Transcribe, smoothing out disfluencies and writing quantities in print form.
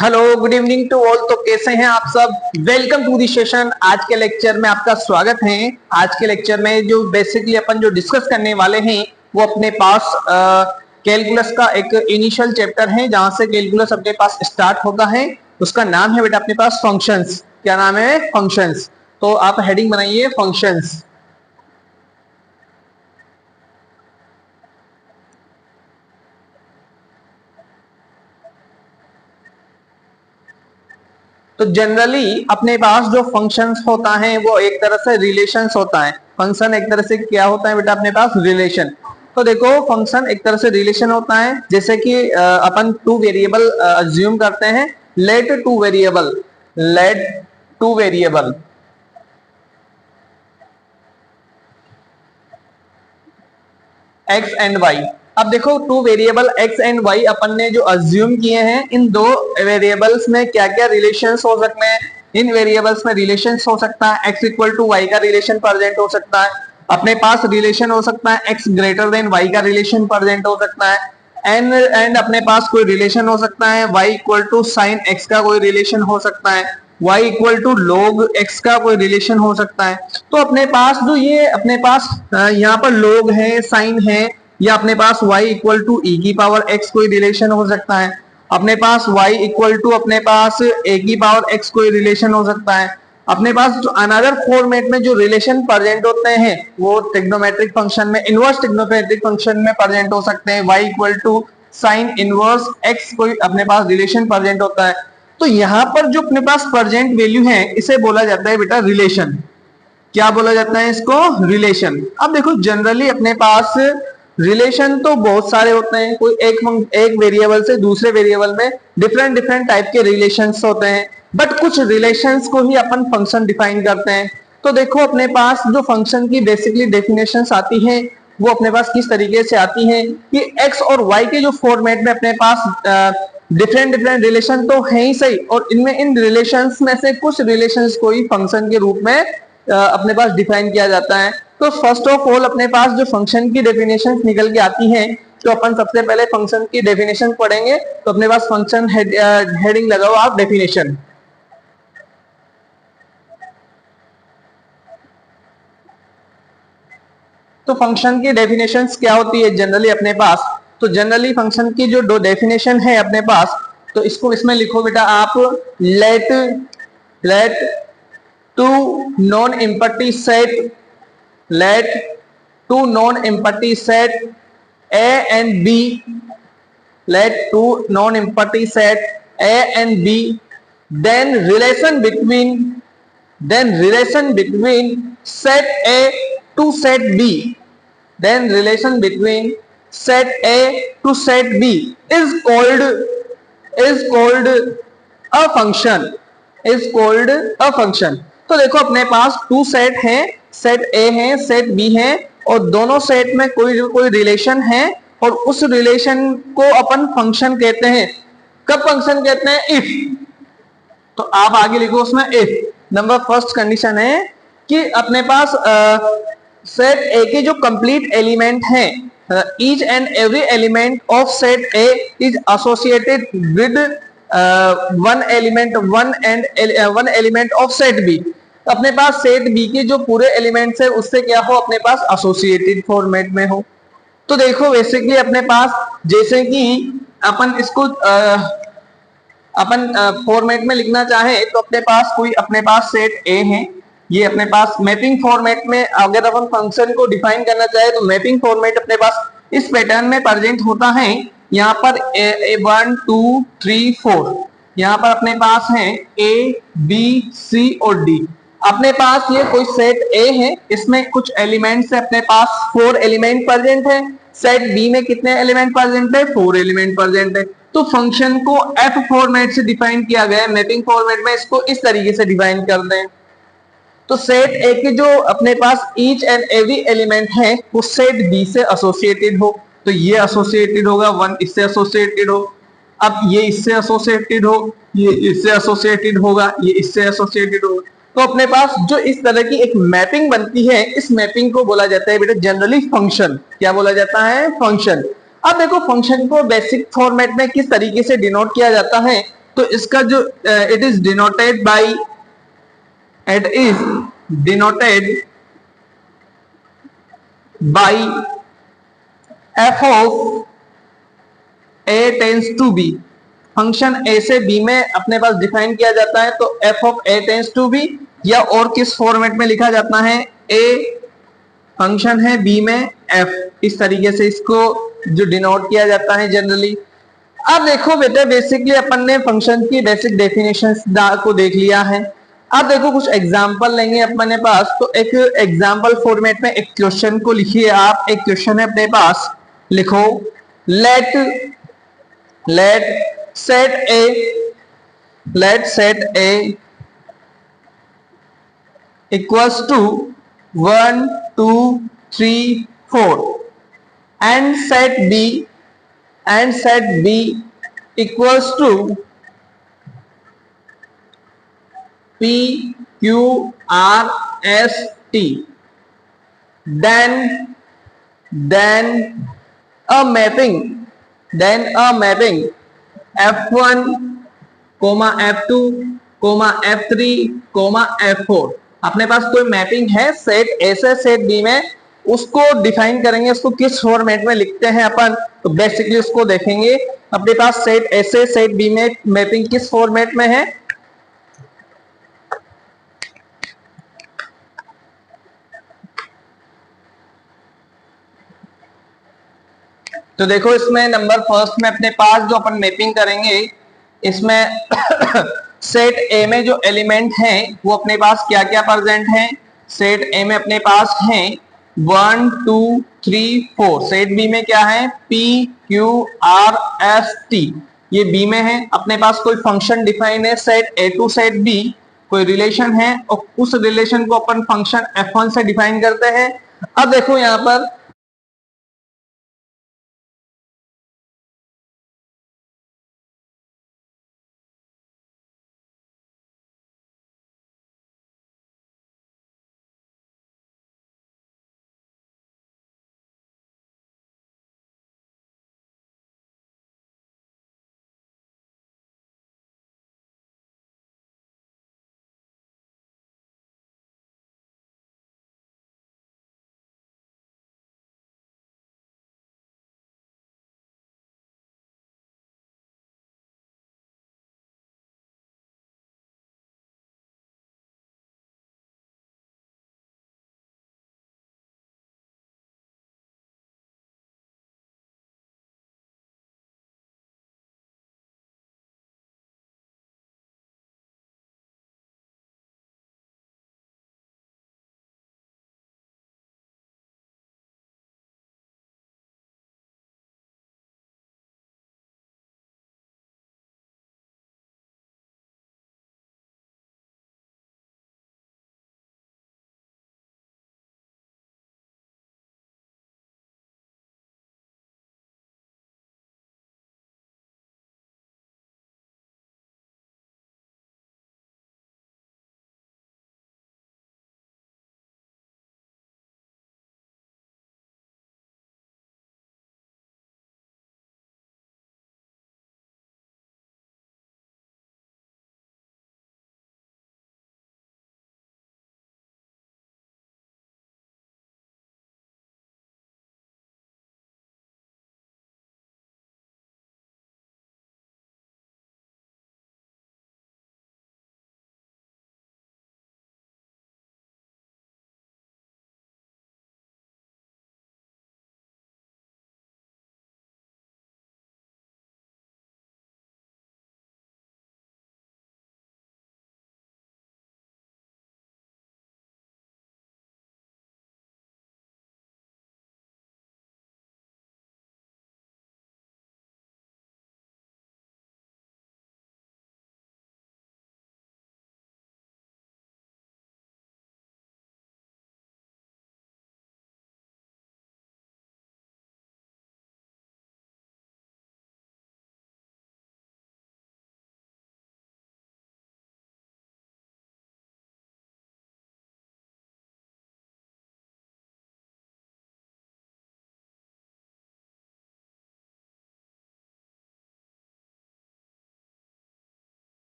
Hello good evening to all. तो कैसे हैं आप सब? Welcome to the session. आज के लेक्चर में आपका स्वागत है। आज के लेक्चर में जो बेसिकली अपन जो डिस्कस करने वाले हैं वो अपने पास कैलकुलस का एक इनिशियल चैप्टर है जहां से कैलकुलस अपने पास स्टार्ट होता है। उसका नाम है बेटा अपने पास फंक्शंस। क्या नाम है? फंक्शंस। तो आप हेडिंग बनाइए फंक्शंस। तो जनरली अपने पास जो फंक्शंस होता है वो एक तरह से रिलेशंस होता है। फंक्शन एक तरह से क्या होता है बेटा अपने पास? रिलेशन। तो देखो फंक्शन एक तरह से रिलेशन होता है। जैसे कि अपन टू वेरिएबल अज्यूम करते हैं। Let two variable X and Y. अब देखो two variable X and Y अपन ने जो अज्यूम किए हैं, इन दो वेरिएबल्स में क्या क्या रिलेशंस हो सकते हैं? इन वेरिएबल्स में रिलेशंस हो सकता है एक्स इक्वल टू वाई का रिलेशन प्रेजेंट हो सकता है। अपने पास रिलेशन हो सकता है एक्स ग्रेटर देन वाई का रिलेशन प्रेजेंट हो सकता है। एंड अपने पास कोई रिलेशन हो सकता है y equal to sine x का कोई रिलेशन हो सकता है। y equal to log x का कोई रिलेशन हो सकता है। तो अपने पास जो ये अपने पास यहाँ पर log है, साइन है, या अपने पास y इक्वल टू e की पावर x कोई रिलेशन हो सकता है। अपने पास y इक्वल टू अपने पास a की पावर x कोई रिलेशन हो सकता है। अपने पास जो अनदर फॉर्मेट में जो रिलेशन प्रेजेंट होते हैं वो ट्रिग्नोमेट्रिक फंक्शन में, इनवर्स ट्रिग्नोमेट्रिक फंक्शन में प्रेजेंट हो सकते हैं। y equal to sine inverse x कोई अपने पास रिलेशन प्रेजेंट होता है। तो यहां पर जो अपने पास प्रेजेंट वैल्यू है इसे बोला जाता है बेटा रिलेशन। क्या बोला जाता है इसको? रिलेशन। अब देखो जनरली अपने पास रिलेशन तो बहुत सारे होते हैं। कोई एक वेरिएबल से दूसरे वेरिएबल में डिफरेंट डिफरेंट टाइप के रिलेशंस होते हैं, बट कुछ रिलेशंस को ही अपन फंक्शन डिफाइन करते हैं। तो देखो अपने पास जो फंक्शन की बेसिकली डेफिनेशंस आती हैं वो अपने पास किस तरीके से आती हैं कि एक्स और वाई के जो फॉर्मेट में अपने पास डिफरेंट डिफरेंट रिलेशन तो है ही सही, और इनमें इन रिलेशंस में से कुछ रिलेशंस को ही फंक्शन के रूप में अपने पास डिफाइन किया जाता है। तो फर्स्ट ऑफ ऑल अपने पास जो फंक्शन की डेफिनेशन निकल के आती हैं, तो अपन सबसे पहले फंक्शन की डेफिनेशन पढ़ेंगे। तो अपने पास फंक्शन हेडिंग लगाओ आप डेफिनेशन। तो फंक्शन की डेफिनेशंस क्या होती है जनरली अपने पास? तो जनरली फंक्शन की जो दो डेफिनेशन है अपने पास, तो इसको इसमें लिखो बेटा आप। Let two non empty set let two non empty set A and B let two non-empty set A and B, then relation between set A to set B, then relation between set A to set B is called a function, तो देखो अपने पास to set है, set ए है, set B है, और दोनों set में कोई रिलेशन है, और उस रिलेशन को अपन फंक्शन कहते हैं। कब फंक्शन कहते हैं? इफ। तो आप आगे लिखो उसमें इफ। नंबर फर्स्ट कंडीशन है कि अपने पास सेट ए के जो कंप्लीट एलिमेंट हैं, each and every element of set A is associated with one element of set B. अपने पास सेट बी के जो पूरे एलिमेंट्स है उससे क्या हो? अपने पास एसोसिएटेड फॉर्मेट में हो। तो देखो बेसिकली अपने पास जैसे कि अपन इसको अपन फॉर्मेट में लिखना चाहे, तो अपने पास सेट ए है, ये अपने पास मैपिंग फॉर्मेट में अगर अपन फंक्शन को डिफाइन करना चाहे तो मैपिंग फॉर्मेट अपने पास इस पैटर्न में प्रेजेंट होता है। यहाँ पर ए 1 2 3 4 यहाँ पर अपने पास है ए बी सी और डी। अपने पास ये कोई सेट ए है, इसमें कुछ एलिमेंट्स है, अपने पास 4 एलिमेंट प्रेजेंट है। सेट बी में कितने एलिमेंट प्रेजेंट है? 4 एलिमेंट प्रेजेंट है। तो फंक्शन को एफ फॉर्मेट से डिफाइन किया गया है, मैपिंग फॉर्मेट में इसको इस तरीके से डिफाइन कर दें। तो सेट ए के जो अपने पास ईच एंड एवरी एलिमेंट है वो सेट बी से एसोसिएटेड हो, तो ये एसोसिएटेड होगा, वन इससे एसोसिएटेड हो, अब ये इससे एसोसिएटेड हो, ये इससे एसोसिएटेड होगा, ये इससे एसोसिएटेड होगा। तो अपने पास जो इस तरह की एक मैपिंग बनती है, इस मैपिंग को बोला जाता है बेटा जनरली फंक्शन। क्या बोला जाता है? फंक्शन। अब देखो फंक्शन को बेसिक फॉर्मेट में किस तरीके से डिनोट किया जाता है, तो इसका जो it is denoted by f of a tends to b। Function a से b में अपने पास डिफाइन किया जाता है, तो f of a tends to b, या और किस फॉर्मेट में लिखा जाता है, a फंक्शन है b में f, इस तरीके से इसको जो डिनोट किया जाता है जनरली। अब देखो बेटे, बेसिकली अपन ने फंक्शन की बेसिक डेफिनेशंस को देख लिया है। अब देखो कुछ एग्जांपल लेंगे अपने पास, तो एक एग्जांपल फॉर्मेट में एक क्वेश्चन को लिखिए आप। एक क्वेश्चन है अपने पास, लिखो late set a equals to 1 2 3 4 and set b equals to p q r s t, then a mapping f1, f2, f3, f4। अपने पास कोई मैपिंग है सेट ए से सेट बी में, उसको डिफाइन करेंगे, उसको किस फॉर्मेट में लिखते हैं अपन, तो बेसिकली उसको देखेंगे। अपने पास सेट ए से सेट बी में मैपिंग किस फॉर्मेट में है, तो देखो इसमें नंबर फर्स्ट में अपने पास जो अपन मैपिंग करेंगे, इसमें सेट ए में जो एलिमेंट हैं वो अपने पास क्या क्या प्रेजेंट हैं। सेट ए में अपने पास हैं 1 2 3 4। सेट बी में क्या है, p q r s t, ये बी में है। अपने पास कोई फंक्शन डिफाइन है set A to set B, कोई रिलेशन है और उस रिलेशन को अपन फंक्शन f1 से डिफाइन करते हैं। अब देखो यहाँ पर